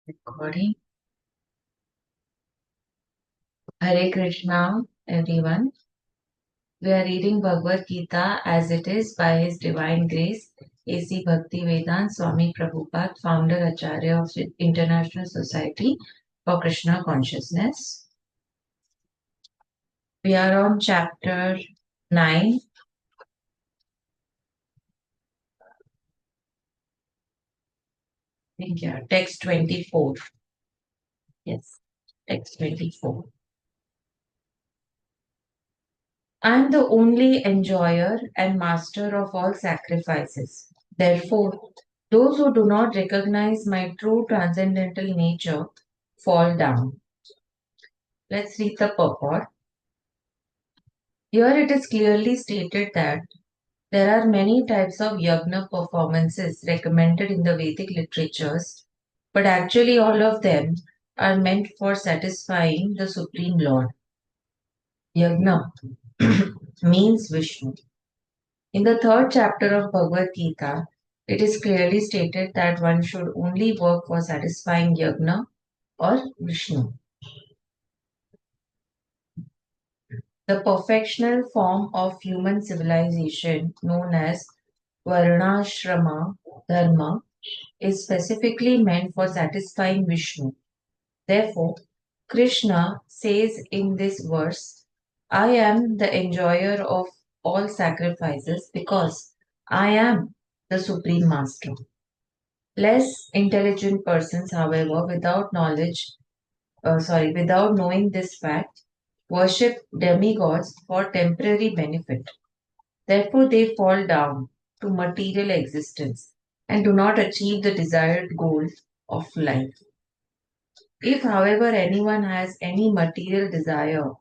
Recording. Hare Krishna, everyone. We are reading Bhagwat Geeta as it is by His Divine Grace, A.C. Bhaktivedanta Swami Prabhupada, founder Acharya of the International Society for Krishna Consciousness. We are on chapter 9. I think, yeah, text 24. Yes, text 24. I am the only enjoyer and master of all sacrifices. Therefore, those who do not recognize my true transcendental nature fall down. Let's read the purport. Here it is clearly stated that there are many types of yagna performances recommended in the Vedic literatures, but actually all of them are meant for satisfying the Supreme Lord. Yagna means Vishnu. In the third chapter of Bhagavad Gita, it is clearly stated that one should only work for satisfying Yagna or Vishnu. The perfectional form of human civilization, known as Varnashrama Dharma, is specifically meant for satisfying Vishnu. Therefore, Krishna says in this verse, I am the enjoyer of all sacrifices because I am the Supreme Master. Less intelligent persons, however, without knowing this fact, worship demigods for temporary benefit. Therefore, they fall down to material existence and do not achieve the desired goal of life. If, however, anyone has any material desire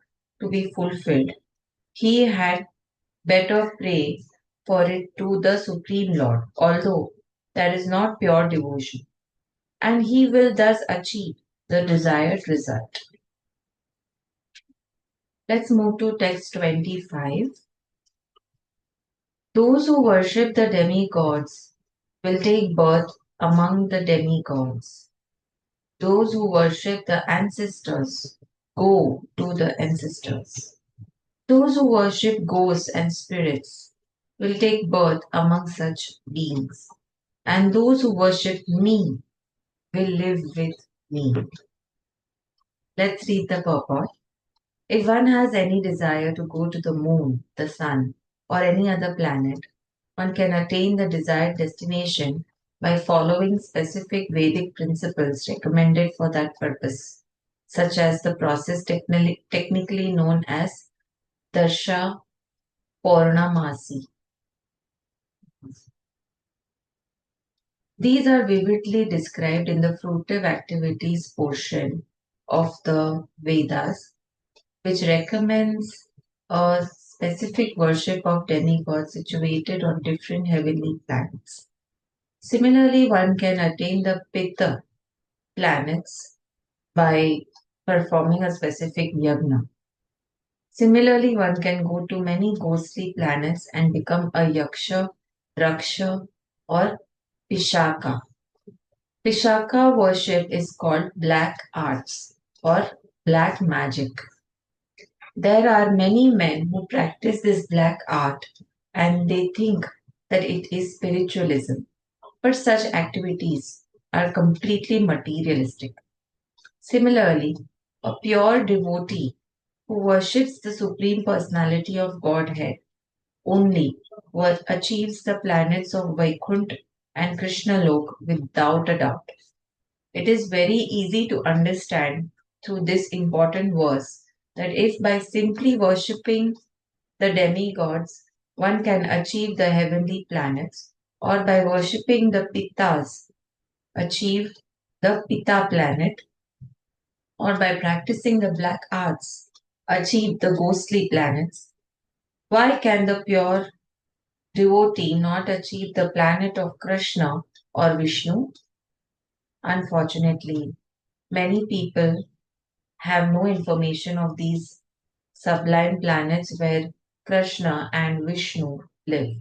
to be fulfilled, he had better pray for it to the Supreme Lord, although that is not pure devotion, and he will thus achieve the desired result. Let's move to text 25. Those who worship the demigods will take birth among the demigods. Those who worship the ancestors go to the ancestors. Those who worship ghosts and spirits will take birth among such beings. And those who worship me will live with me. Let's read the purport. If one has any desire to go to the moon, the sun, or any other planet, one can attain the desired destination by following specific Vedic principles recommended for that purpose, such as the process technically known as Darsha Purnamasi. These are vividly described in the fruitive activities portion of the Vedas, which recommends a specific worship of demigods situated on different heavenly planets. Similarly, one can attain the Pitta planets by performing a specific yagna. Similarly, one can go to many ghostly planets and become a yaksha, raksha, or pishaka. Pishaka worship is called black arts or black magic. There are many men who practice this black art and they think that it is spiritualism. But such activities are completely materialistic. Similarly, a pure devotee who worships the Supreme Personality of Godhead only achieves the planets of Vaikuntha and Krishna Lok without a doubt. It is very easy to understand through this important verse that if by simply worshipping the demigods one can achieve the heavenly planets, or by worshipping the Pittas achieve the Pitta planet, or by practicing the black arts achieve the ghostly planets, why can the pure devotee not achieve the planet of Krishna or Vishnu? Unfortunately, many people have no information of these sublime planets where Krishna and Vishnu live.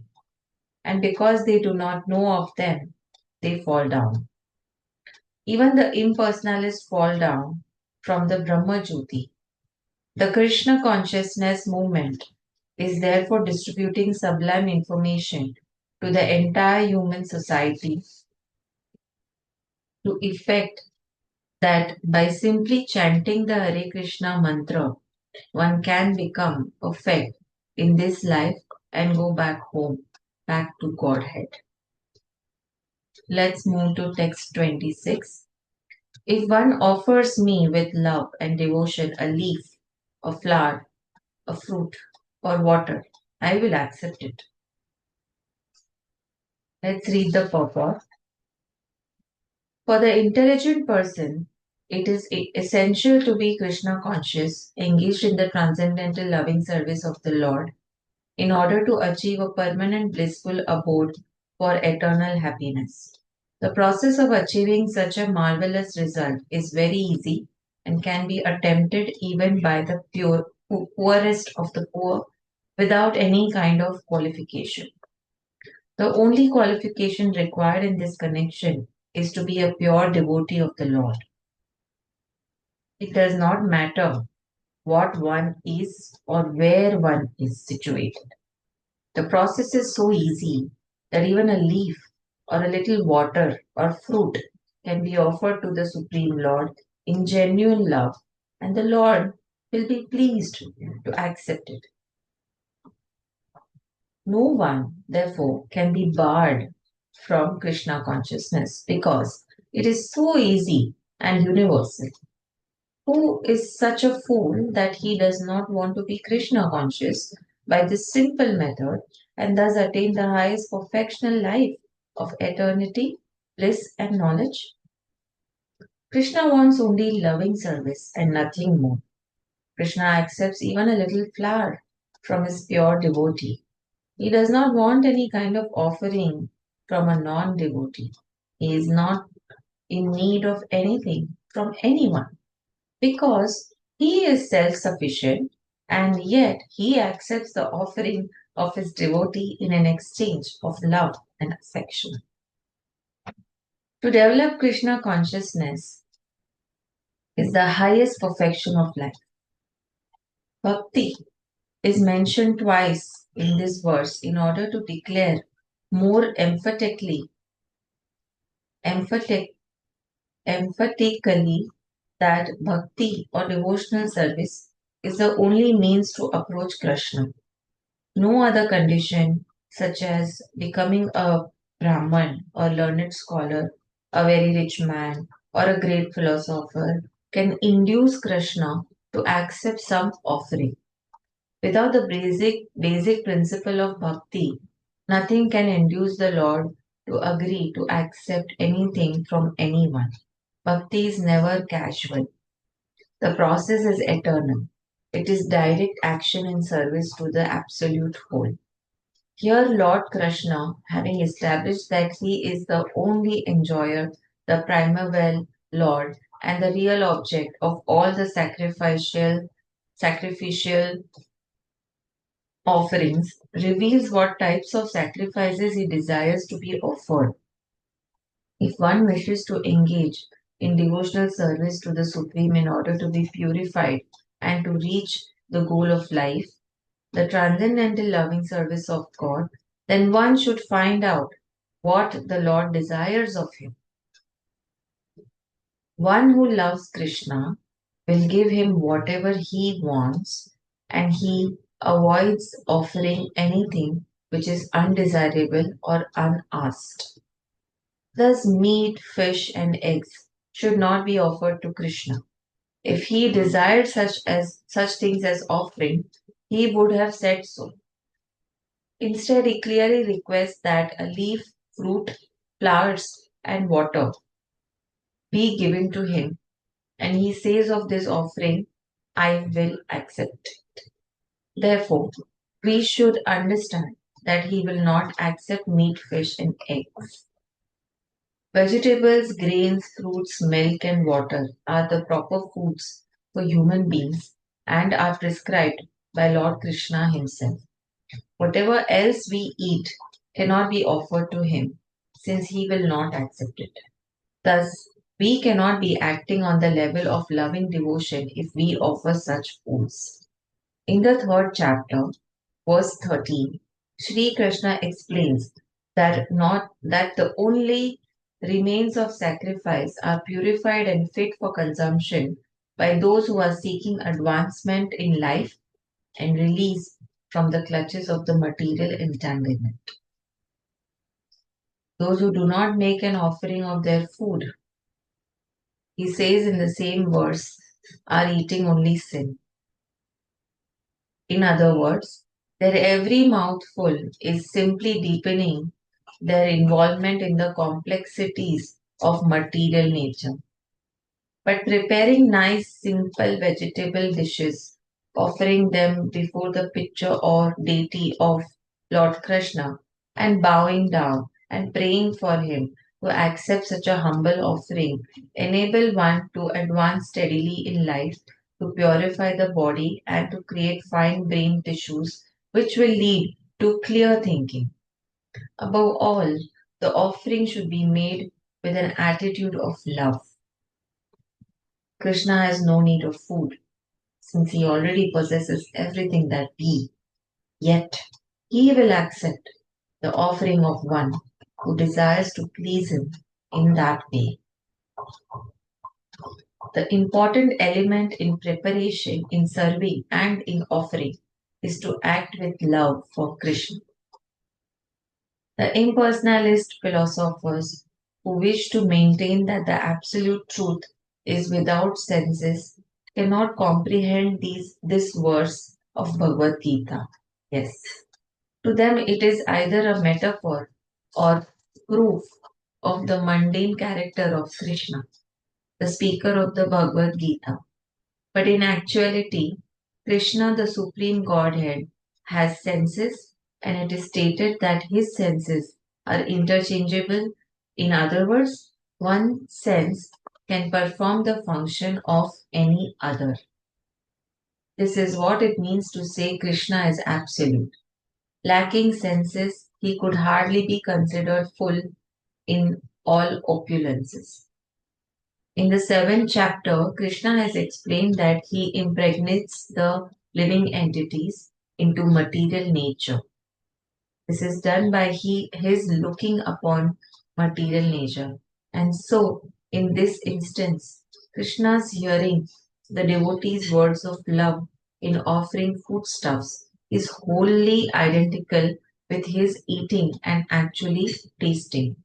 And because they do not know of them, they fall down. Even the impersonalists fall down from the Brahma Jyoti. The Krishna consciousness movement is therefore distributing sublime information to the entire human society to effect that by simply chanting the Hare Krishna mantra, one can become perfect in this life and go back home, back to Godhead. Let's move to text 26. If one offers me with love and devotion a leaf, a flower, a fruit, or water, I will accept it. Let's read the purport. For the intelligent person, it is essential to be Krishna conscious, engaged in the transcendental loving service of the Lord, in order to achieve a permanent blissful abode for eternal happiness. The process of achieving such a marvelous result is very easy and can be attempted even by the poorest of the poor without any kind of qualification. The only qualification required in this connection is to be a pure devotee of the Lord. It does not matter what one is or where one is situated. The process is so easy that even a leaf or a little water or fruit can be offered to the Supreme Lord in genuine love, and the Lord will be pleased to accept it. No one, therefore, can be barred from Krishna consciousness because it is so easy and universal. Who is such a fool that he does not want to be Krishna conscious by this simple method and thus attain the highest perfectional life of eternity, bliss, and knowledge? Krishna wants only loving service and nothing more. Krishna accepts even a little flower from his pure devotee. He does not want any kind of offering from a non devotee. He is not in need of anything from anyone because he is self sufficient and yet he accepts the offering of his devotee in an exchange of love and affection. To develop Krishna consciousness is the highest perfection of life. Bhakti is mentioned twice in this verse in order to declare more emphatic, emphatically that bhakti or devotional service is the only means to approach Krishna. No other condition, such as becoming a Brahman or learned scholar, a very rich man, or a great philosopher, can induce Krishna to accept some offering. Without the basic principle of bhakti, nothing can induce the Lord to agree to accept anything from anyone. Bhakti is never casual. The process is eternal. It is direct action in service to the absolute whole. Here, Lord Krishna, having established that he is the only enjoyer, the primeval Lord, and the real object of all the sacrificial offerings, reveals what types of sacrifices he desires to be offered. If one wishes to engage in devotional service to the Supreme in order to be purified and to reach the goal of life, the transcendental loving service of God, then one should find out what the Lord desires of him. One who loves Krishna will give him whatever he wants and he avoids offering anything which is undesirable or unasked. Thus, meat, fish, and eggs should not be offered to Krishna. If he desired such things as offering, he would have said so. Instead, he clearly requests that a leaf, fruit, flowers, and water be given to him, and he says of this offering, I will accept it. Therefore, we should understand that he will not accept meat, fish, and eggs. Vegetables, grains, fruits, milk, and water are the proper foods for human beings and are prescribed by Lord Krishna himself. Whatever else we eat cannot be offered to him, since he will not accept it. Thus, We cannot be acting on the level of loving devotion if we offer such foods. In the third chapter, verse 13, Sri Krishna explains that the only remains of sacrifice are purified and fit for consumption by those who are seeking advancement in life and release from the clutches of the material entanglement. Those who do not make an offering of their food, he says in the same verse, are eating only sin. In other words, their every mouthful is simply deepening their involvement in the complexities of material nature. But preparing nice, simple vegetable dishes, offering them before the picture or deity of Lord Krishna, and bowing down and praying for him to accept such a humble offering, enable one to advance steadily in life, to purify the body, and to create fine brain tissues which will lead to clear thinking. Above all, the offering should be made with an attitude of love. Krishna has no need of food, since he already possesses everything that be. Yet, he will accept the offering of one who desires to please him in that way. The important element in preparation, in serving, and in offering is to act with love for Krishna. The impersonalist philosophers who wish to maintain that the absolute truth is without senses cannot comprehend this verse of Bhagwat Geeta. Yes. To them, it is either a metaphor or proof of the mundane character of Krishna, the speaker of the Bhagavad Gita. But in actuality, Krishna, the Supreme Godhead, has senses, and it is stated that his senses are interchangeable. In other words, one sense can perform the function of any other. This is what it means to say Krishna is absolute. Lacking senses, he could hardly be considered full in all opulences. In the seventh chapter, Krishna has explained that he impregnates the living entities into material nature. This is done by his looking upon material nature. And so, in this instance, Krishna's hearing the devotees' words of love in offering foodstuffs is wholly identical with his eating and actually tasting.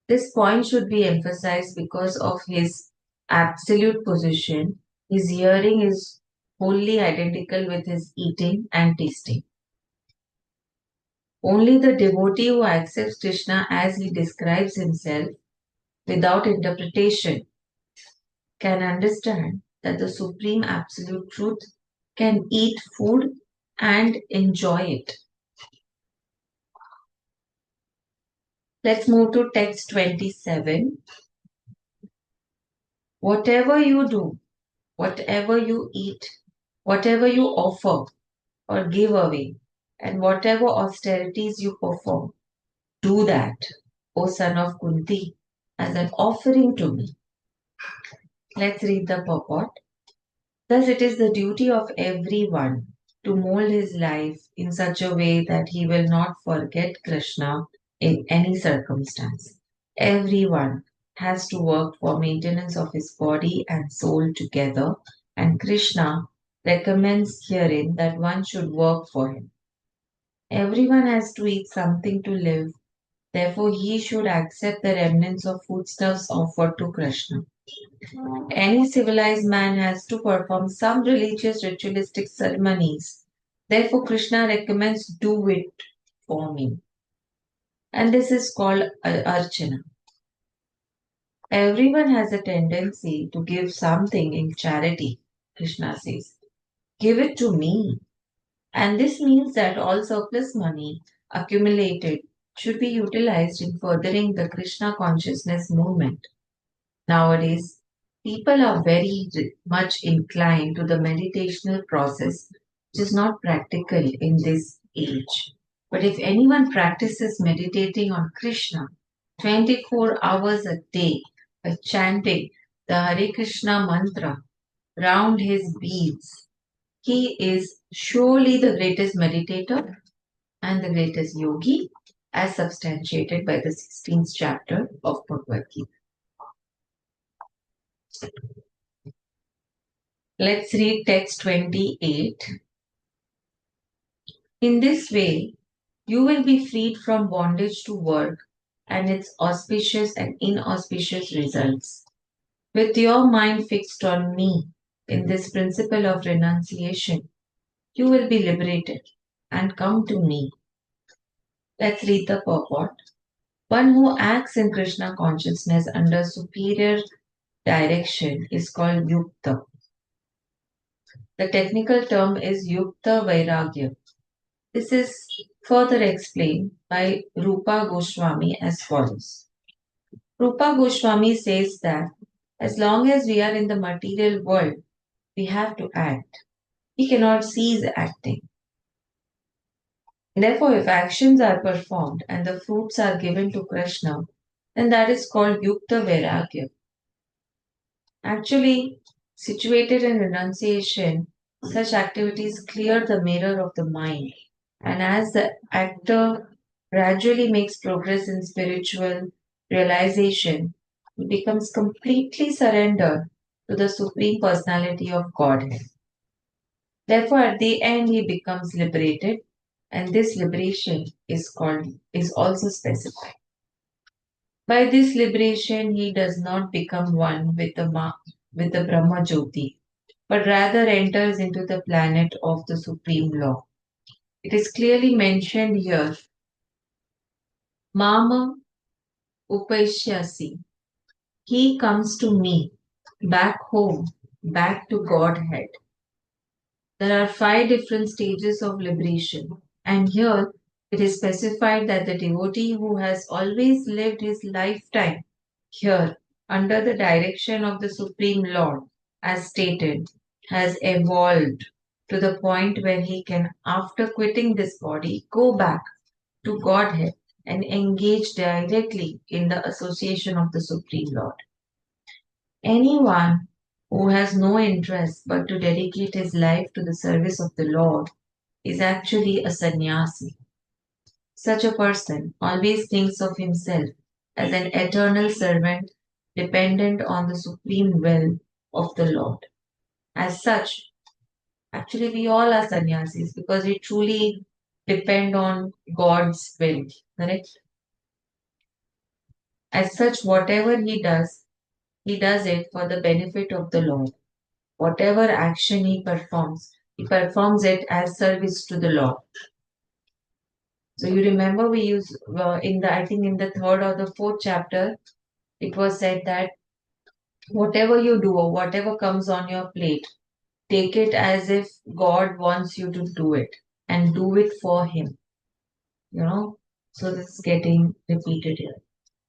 This point should be emphasized because of his absolute position. His hearing is wholly identical with his eating and tasting. Only the devotee who accepts Krishna as he describes himself without interpretation can understand that the supreme absolute truth can eat food and enjoy it. Let's move to text 27. Whatever you do, whatever you eat, whatever you offer or give away, and whatever austerities you perform, do that, O son of Kunti, as an offering to me. Let's read the purport. Thus, it is the duty of everyone to mold his life in such a way that he will not forget Krishna in any circumstance. Everyone has to work for maintenance of his body and soul together, and Krishna recommends herein that one should work for him. Everyone has to eat something to live, therefore he should accept the remnants of foodstuffs offered to Krishna. Any civilized man has to perform some religious ritualistic ceremonies. Therefore, Krishna recommends do it for me. And this is called archana. Everyone has a tendency to give something in charity, Krishna says. Give it to me. And this means that all surplus money accumulated should be utilized in furthering the Krishna consciousness movement. Nowadays, people are very much inclined to the meditational process, which is not practical in this age. But if anyone practices meditating on Krishna 24 hours a day chanting the Hare Krishna mantra round his beads, he is surely the greatest meditator and the greatest yogi, as substantiated by the 16th chapter of Bhagwat Geeta. Let's read text 28. In this way, you will be freed from bondage to work and its auspicious and inauspicious results. With your mind fixed on me in this principle of renunciation, you will be liberated and come to me. Let's read the purport. One who acts in Krishna consciousness under superior direction is called Yukta. The technical term is Yukta Vairagya. This is further explained by Rupa Goswami as follows. Rupa Goswami says that as long as we are in the material world, we have to act. We cannot cease acting. Therefore, if actions are performed and the fruits are given to Krishna, then that is called Yukta Vairagya. Actually, situated in renunciation, such activities clear the mirror of the mind, and as the actor gradually makes progress in spiritual realization, he becomes completely surrendered to the Supreme Personality of Godhead. Therefore, at the end, he becomes liberated, and this liberation is also specified. By this liberation, he does not become one with the Brahma Jyoti, but rather enters into the planet of the Supreme Law. It is clearly mentioned here, Mama Upashyasi. He comes to me, back home, back to Godhead. There are 5 different stages of liberation, and here it is specified that the devotee who has always lived his lifetime here under the direction of the Supreme Lord, as stated, has evolved to the point where he can, after quitting this body, go back to Godhead and engage directly in the association of the Supreme Lord. Anyone who has no interest but to dedicate his life to the service of the Lord is actually a sannyasi. Such a person always thinks of himself as an eternal servant dependent on the supreme will of the Lord. As such, actually, we all are sannyasis because we truly depend on God's will, correct? As such, whatever he does it for the benefit of the Lord. Whatever action he performs it as service to the Lord. So you remember we use I think in the 3rd or the 4th chapter, it was said that whatever you do or whatever comes on your plate, take it as if God wants you to do it and do it for Him. You know, so this is getting repeated here.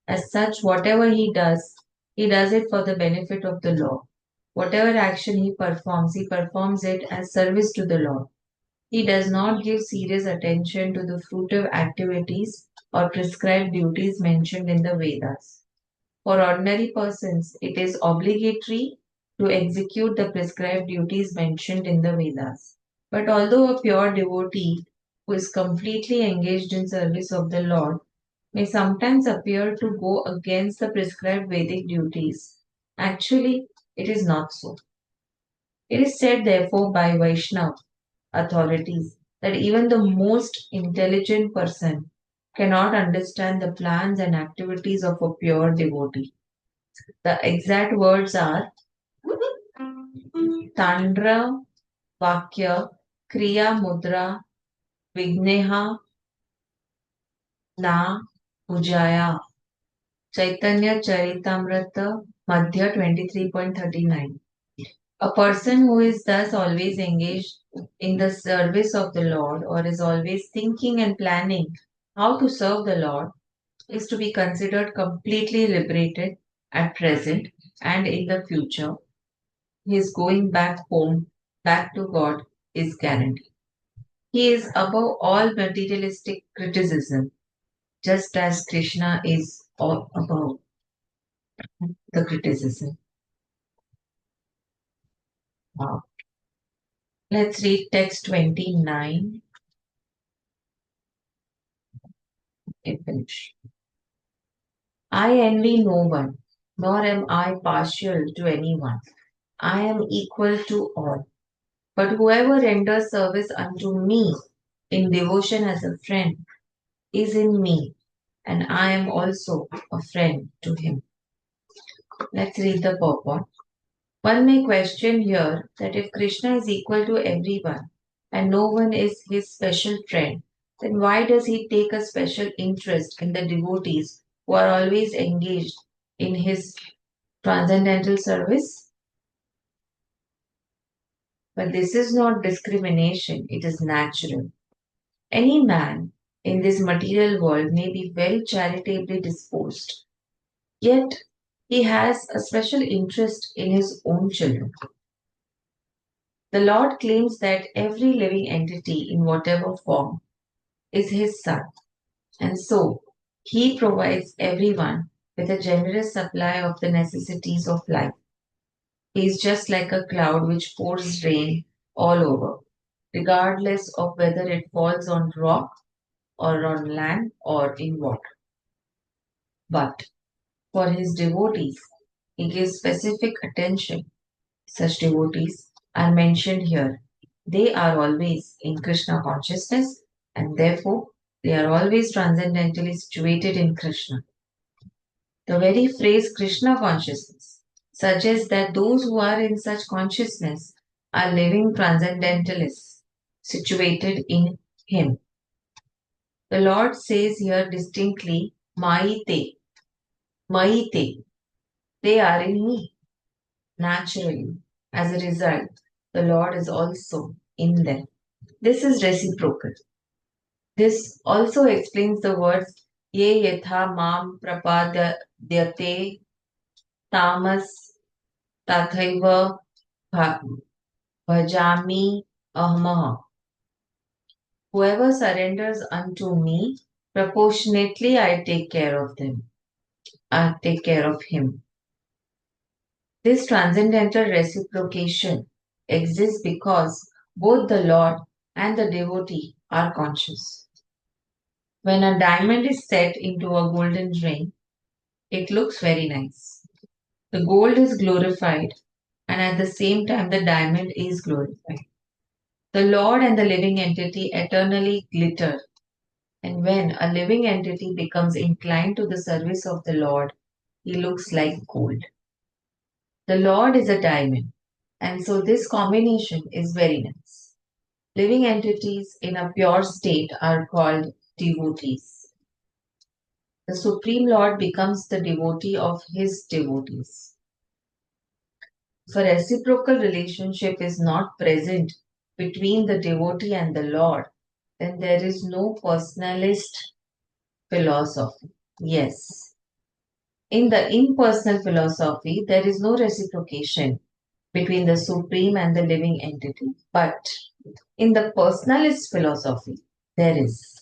As such, whatever he does it for the benefit of the Lord. Whatever action he performs it as service to the Lord. He does not give serious attention to the fruitive activities or prescribed duties mentioned in the Vedas. For ordinary persons, it is obligatory to execute the prescribed duties mentioned in the Vedas. But although a pure devotee who is completely engaged in service of the Lord may sometimes appear to go against the prescribed Vedic duties, actually, it is not so. It is said, therefore, by Vaishnava authorities that even the most intelligent person cannot understand the plans and activities of a pure devotee. The exact words are Tandra Vakya Kriya Mudra Vigneha Na Pujaya. Chaitanya Charitamrita Madhya 23.39. A person who is thus always engaged in the service of the Lord or is always thinking and planning how to serve the Lord is to be considered completely liberated at present and in the future. His going back home, back to God, is guaranteed. He is above all materialistic criticism, just as Krishna is all above. the criticism. Wow. Let's read text 29. Okay, finish. I envy no one, nor am I partial to anyone. I am equal to all. But whoever renders service unto me in devotion as a friend is in me, and I am also a friend to him. Let's read the purport. One may question here that if Krishna is equal to everyone and no one is his special friend, then why does he take a special interest in the devotees who are always engaged in his transcendental service? But this is not discrimination, it is natural. Any man in this material world may be very charitably disposed, yet he has a special interest in his own children. The Lord claims that every living entity in whatever form is his son, and so he provides everyone with a generous supply of the necessities of life. He is just like a cloud which pours rain all over, regardless of whether it falls on rock or on land or in water. But for his devotees, he gives specific attention. Such devotees are mentioned here. They are always in Krishna consciousness and therefore they are always transcendently situated in Krishna. The very phrase Krishna consciousness suggests that those who are in such consciousness are living transcendentalists situated in Him. The Lord says here distinctly, Maite, Maite, they are in me. Naturally, as a result, the Lord is also in them. This is reciprocal. This also explains the words Ye yatha mam prapadyate tamas tathaiva bhajami ahmaha. Whoever surrenders unto me, proportionately I take care of them. I take care of him. This transcendental reciprocation exists because both the Lord and the devotee are conscious. When a diamond is set into a golden ring, it looks very nice. The gold is glorified, and at the same time, the diamond is glorified. The Lord and the living entity eternally glitter, and when a living entity becomes inclined to the service of the Lord, he looks like gold. The Lord is a diamond, and so this combination is very nice. Living entities in a pure state are called devotees. The Supreme Lord becomes the devotee of his devotees. If a reciprocal relationship is not present between the devotee and the Lord, then there is no personalist philosophy. Yes. In the impersonal philosophy, there is no reciprocation between the Supreme and the living entity. But in the personalist philosophy, there is.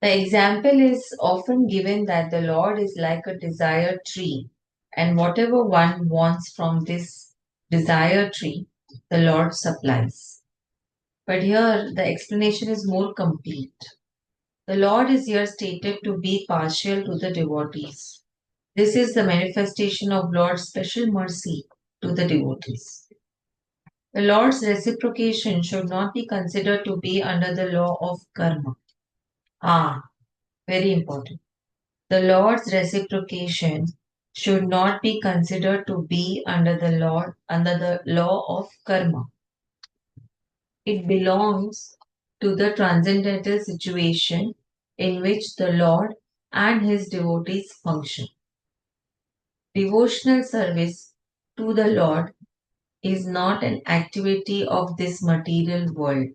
The example is often given that the Lord is like a desire tree, and whatever one wants from this desire tree, the Lord supplies. But here the explanation is more complete. The Lord is here stated to be partial to the devotees. This is the manifestation of Lord's special mercy to the devotees. The Lord's reciprocation should not be considered to be under the law of karma. Ah, very important. The Lord's reciprocation should not be considered to be under the law of karma. It belongs to the transcendental situation in which the Lord and his devotees function. Devotional service to the Lord is not an activity of this material world.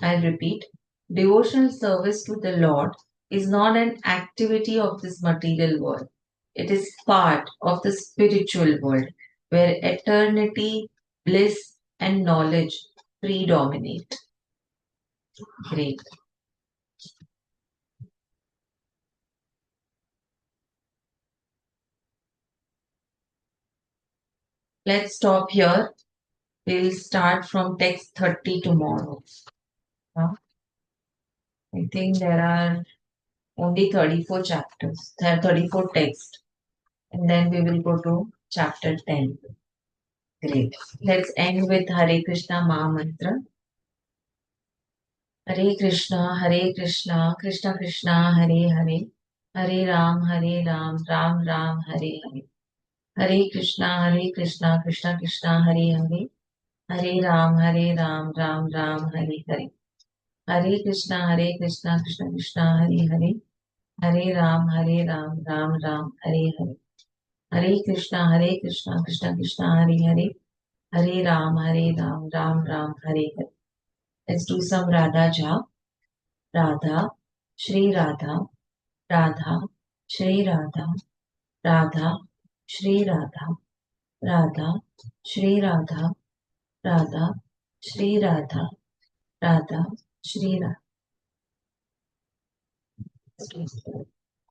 I'll repeat. Devotional service to the Lord is not an activity of this material world. It is part of the spiritual world where eternity, bliss, and knowledge predominate. Great. let's stop here. We'll start from text 30 tomorrow. Huh? I think there are only 34 chapters. There are 34 texts. And then we will go to chapter 10. Great. Let's end with Hare Krishna Maha Mantra. Hare Krishna, Krishna Krishna, Hare Hare, Hare Ram, Ram Ram, Hare Hare. Hare Krishna, Krishna Krishna, Hare Hare, Hare Ram, Ram Ram, Hare Hare. Hare Krishna, Krishna Krishna, Hare Hare, Hare Ram, Ram Ram, Hare Hare. Hare Krishna, Krishna Krishna, Hare Hare, Hare Ram, Ram Ram, Hare Hare. Let's do some Radha Jap. Radha, Shri Radha, Radha, Shri Radha, Radha, Shri Radha, Radha, Shri Radha, Radha, Shri Radha, Radha, Shri Radha.